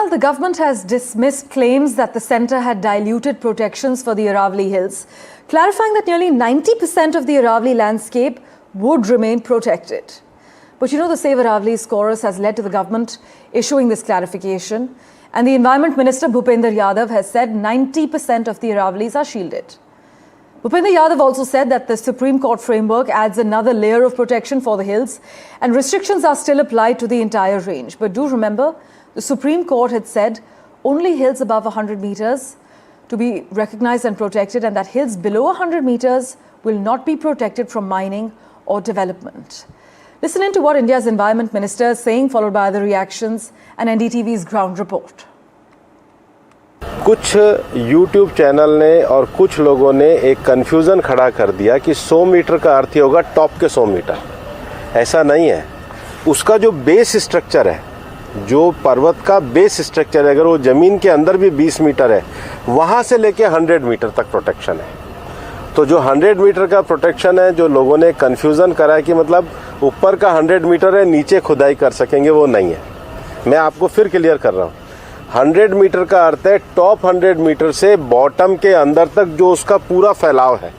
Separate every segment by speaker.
Speaker 1: Well, the government has dismissed claims that the centre had diluted protections for the Aravalli Hills, clarifying that nearly 90% of the Aravalli landscape would remain protected. But you know, the Save Aravalli's chorus has led to the government issuing this clarification, and the Environment Minister Bhupender Yadav has said 90% of the Aravallis are shielded. Bhupender Yadav also said that the Supreme Court framework adds another layer of protection for the hills, and restrictions are still applied to the entire range. But do remember, the Supreme Court had said only hills above 100 meters to be recognized and protected, and that hills below 100 meters will not be protected from mining or development. Listen in to what India's Environment Minister is saying, followed by the reactions and NDTV's ground report.
Speaker 2: कुछ YouTube channel ने और कुछ लोगों ने एक confusion खड़ा कर दिया कि 100 मीटर का अर्थ ही होगा टॉप के 100 मीटर। ऐसा नहीं है। उसका जो बेस स्ट्रक्चर है, जो पर्वत का बेस स्ट्रक्चर है, अगर वो ज़मीन के अंदर भी 20 मीटर है, वहाँ से लेके 100 मीटर तक प्रोटेक्शन है। तो जो 100 मीटर का प्रोटेक्शन है, जो लोगों ने कन्फ्यूज़न करा है कि मतलब ऊपर का 100 मीटर है, नीचे खुदाई कर सकेंगे, वो नहीं है। मैं आपको फिर क्लियर कर रहा हूँ। 100 मीटर का अर्थ है टॉप 100 मीटर से बॉटम के अंदर तक जो उसका पूरा फैलाव है।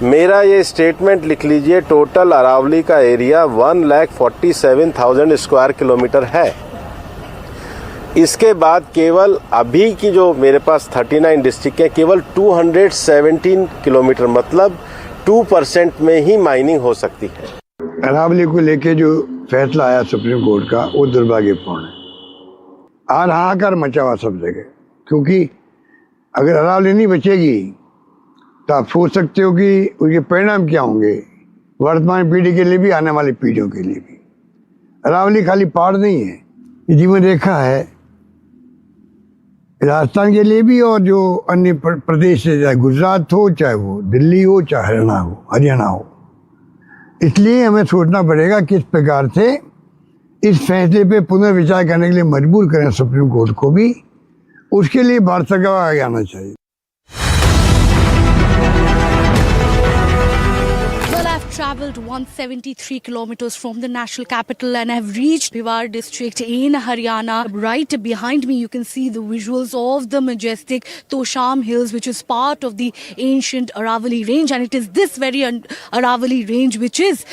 Speaker 2: मेरा ये स्टेटमेंट लिख लीजिए, टोटल अरावली का एरिया 1,47,000 स्क्वायर किलोमीटर है। इसके बाद केवल अभी की जो मेरे पास 39 डिस्ट्रिक्ट है, केवल 217 किलोमीटर मतलब 2% में ही माइनिंग हो सकती है।
Speaker 3: अरावली को लेके जो फैसला आया सुप्रीम कोर्ट का, वो दुर्भाग्यपूर्ण है। हाहाकार मचा हुआ सब जगह, क्योंकि अगर अरावली नहीं बचेगी तो आप सोच सकते हो कि उसके परिणाम क्या होंगे वर्तमान पीढ़ी के लिए भी, आने वाली पीढ़ियों के लिए भी। अरावली खाली पहाड़ नहीं है, ये जीवन रेखा है राजस्थान के लिए भी, और जो अन्य प्रदेश है, चाहे गुजरात हो, चाहे वो दिल्ली हो, चाहे हरियाणा हो। इसलिए हमें सोचना पड़ेगा किस प्रकार से इस फैसले पे पुनर्विचार करने के लिए मजबूर करें सुप्रीम कोर्ट को भी। उसके लिए भारत सरकार को आगे आना चाहिए।
Speaker 4: Travelled 173 kilometers from the national capital and have reached Bhiwar district in Haryana. Right behind me you can see the visuals of the majestic Tosham Hills, which is part of the ancient Aravalli range, and it is this very Aravalli range which is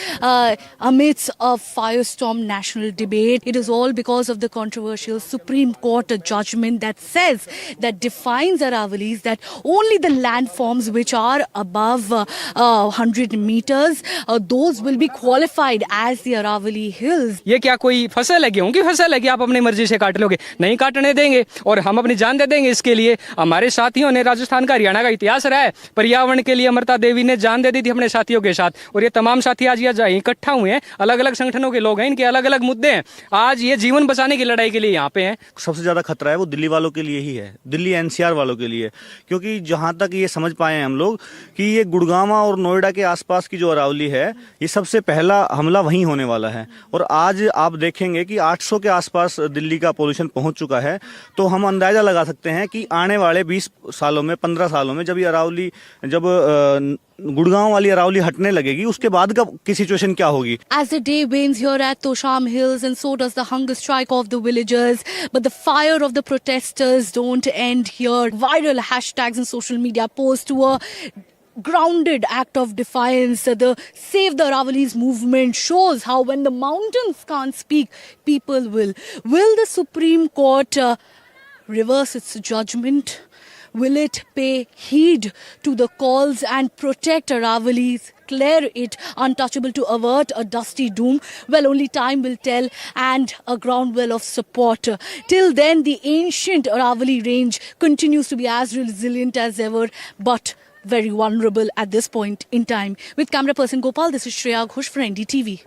Speaker 4: amidst a firestorm national debate. It is all because of the controversial Supreme Court judgment that says, that defines Aravallis, that only the landforms which are above 100 meters those will be qualified as the Aravalli Hills.
Speaker 5: ये क्या कोई फसल है? गेहूं की फसल है कि आप अपनी मर्जी से काट लोगे? नहीं काटने देंगे, और हम अपनी जान दे देंगे इसके लिए। हमारे साथियों ने, राजस्थान का, हरियाणा का इतिहास रहा है, पर्यावरण के लिए अमृता देवी ने जान दे दी थी अपने साथियों के साथ, और ये तमाम साथी आज यहाँ इकट्ठा हुए हैं। अलग अलग संगठनों के लोग हैं, इनके अलग अलग मुद्दे हैं। आज ये जीवन बचाने की लड़ाई के लिए यहाँ पे हैं।
Speaker 6: सबसे ज्यादा खतरा है वो दिल्ली वालों के लिए ही है, दिल्ली NCR वालों के लिए, क्योंकि जहां तक ये समझ पाए हैं हम लोग कि ये गुड़गांव और नोएडा के आसपास की जो अरावली है, ये सबसे पहला हमला वहीं होने वाला है। और आज आप देखेंगे कि 800 के आसपास दिल्ली का पोल्यूशन पहुंच चुका है। तो हम अंदाजा लगा सकते हैं कि आने वाले 20 सालों में, 15 सालों में, जब ये अरावली, जब गुड़गांव वाली अरावली हटने लगेगी, उसके बाद की सिचुएशन क्या होगी?
Speaker 4: As the day wanes here at Tosham Hills, and so does the hunger strike of the villagers, but the fire of the protesters don't end here. Viral hashtags and social media posts to a grounded act of defiance. The Save the Aravallis movement shows how when the mountains can't speak, people will. Will the Supreme Court reverse its judgment? Will it pay heed to the calls and protect Aravallis, declare it untouchable to avert a dusty doom? Well, only time will tell, and a groundwell of support. Till then, the ancient Aravalli range continues to be as resilient as ever, but very vulnerable at this point in time. With camera person Gopal, this is Shreya Ghosh for NDTV.